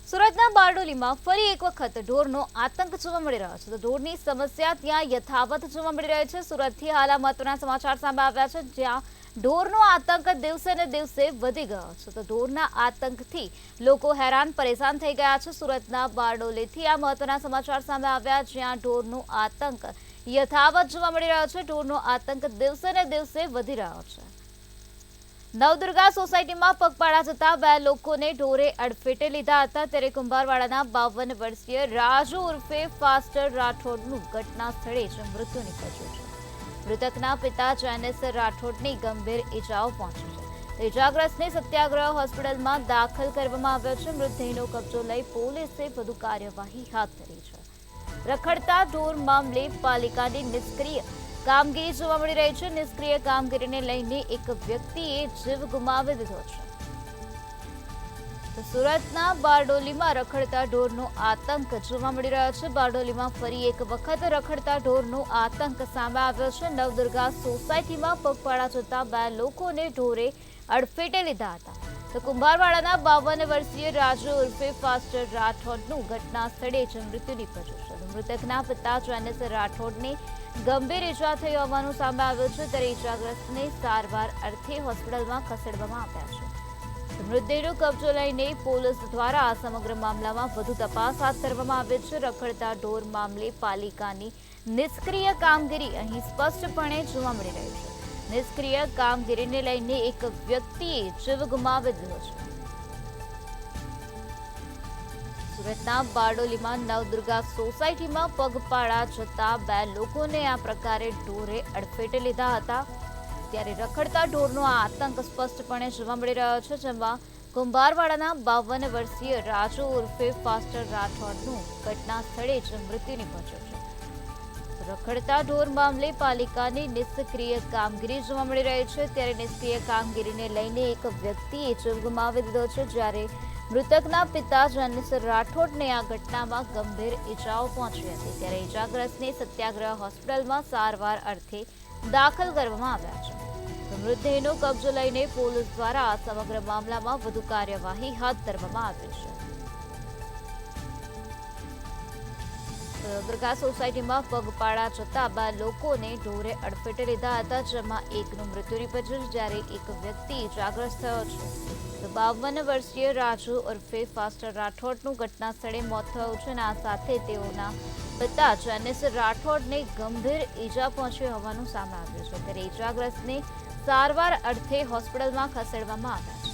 સુરતના બારડોલીમાં ફરી એક વખત ઢોરનો આતંક જોવા મળી રહ્યો છે. તો ઢોરની સમસ્યા ત્યાં યથાવત જોવા મળી રહી છે. સુરતથી હાલ મહત્વના સમાચાર સામે આવ્યા છે, જ્યાં ઢોરનો આતંક દિવસે ને દિવસે વધી ગયો છે. તો ઢોરના આતંકથી લોકો હેરાન પરેશાન થઈ ગયા છે. સુરતના બારડોલીથી આ મહત્વના સમાચાર સામે આવ્યા, જ્યાં ઢોરનો આતંક યથાવત જોવા મળી રહ્યો છે. ઢોરનો આતંક દિવસે ને દિવસે વધી રહ્યો છે. નવદુર્ગા સોસાયટીમાં પગપાળા જતા બે લોકોને ઢોરે અડફેટે લીધા હતા. ત્યારે કુંભારવાડાના 52 વર્ષીય રાજુ ઉર્ફે ફાસ્ટર રાઠોડનું ઘટના સ્થળે જ મૃત્યુ નીપજ્યું છે. મૃતકના પિતા જૈનેશ રાઠોડની ગંભીર ઈજાઓ પહોંચી છે. ઈજાગ્રસ્તને સત્યાગ્રહ હોસ્પિટલમાં દાખલ કરવામાં આવ્યો છે. મૃતદેહનો કબજો લઈ પોલીસે વધુ કાર્યવાહી હાથ ધરી છે. રખડતા ઢોર મામલે પાલિકાની નિષ્ક્રિય કામગીરી જોવા મળી રહી છે. નિષ્ક્રિય કામગીરીને લઈને એક વ્યક્તિએ જીવ ગુમાવી દીધો છે. તો સુરતના બારડોલીમાં રખડતા ઢોરનો આતંક જોવા મળી રહ્યો છે. બારડોલીમાં ફરી એક વખત રખડતા ઢોરનો આતંક સામે આવ્યો છે. નવદુર્ગા સોસાયટીમાં પગપાળા જતા બે લોકોને ઢોરે અડફેટે લીધા હતા. તો કુંભારવાડાના 52 વર્ષીય રાજુ ઉર્ફે ફાસ્ટર રાઠોડનું ઘટના સ્થળે જ મૃત્યુ નીપજ્યું છે. મૃતકના પિતા જૈનેશ રાઠોડને ગંભીર ઈજા થઈ હોવાનું સામે આવ્યું છે. ત્યારે ઈજાગ્રસ્તને સારવાર અર્થે હોસ્પિટલમાં ખસેડવામાં આવ્યા છે. મૃતદેહનો કબજો લઈને પોલીસ દ્વારા આ સમગ્ર મામલામાં વધુ તપાસ હાથ ધરવામાં આવી છે. રખડતા ઢોર મામલે પાલિકાની નિષ્ક્રિય કામગીરી અહીં સ્પષ્ટપણે જોવા મળી રહી છે. નિષ્ક્રિય કામગીરીને લઈને એક વ્યક્તિએ જીવ ગુમાવી દીધો છે. સુરતના બારડોલીમાં નવદુર્ગા સોસાયટીમાં પગપાળા જતા બે લોકોને આ પ્રકારે ઢોરે અડફેટે લીધા હતા. ત્યારે રખડતા ઢોરનો આ આતંક સ્પષ્ટપણે જોવા મળી રહ્યો છે, જેમાં કુંભારવાડાના 52 વર્ષીય રાજુ ઉર્ફે ફાસ્ટર રાઠોડનું ઘટના સ્થળે જ મૃત્યુ નીપજ્યું છે. રખડતા ઢોર મામલે પાલિકાની નિષ્ક્રિય કામગીરી જોવા મળી રહી છે. ત્યારે નિષ્ક્રિય કામગીરીને લઈને એક વ્યક્તિએ જીવ ગુમાવી દીધો છે. જ્યારે મૃતકના પિતા જૈનેશ રાઠોડને આ ઘટનામાં ગંભીર ઈજાઓ પહોંચી હતી. ત્યારે ઈજાગ્રસ્તને સત્યાગ્રહ હોસ્પિટલમાં સારવાર અર્થે દાખલ કરવામાં આવ્યા છે. મૃતદેહનો કબજો લઈને પોલીસ દ્વારા આ સમગ્ર મામલામાં વધુ કાર્યવાહી હાથ ધરવામાં આવી છે. નવદુર્ગા સોસાયટીમાં પગપાળા જતા બે લોકોને ઢોરે અડફેટે લીધા હતા, જેમાં એકનું મૃત્યુ નીપજ્યું છે, જ્યારે એક વ્યક્તિ ઈજાગ્રસ્ત થયો છે. તો 52 વર્ષીય રાજુ ઉર્ફે ફાસ્ટર રાઠોડનું ઘટના સ્થળે મોત થયું છે અને આ સાથે તેઓના પિતા જૈનેશ રાઠોડને ગંભીર ઈજા પહોંચી હોવાનું સામે આવ્યું છે. ત્યારે ઈજાગ્રસ્તને સારવાર અર્થે હોસ્પિટલમાં ખસેડવામાં આવ્યા છે.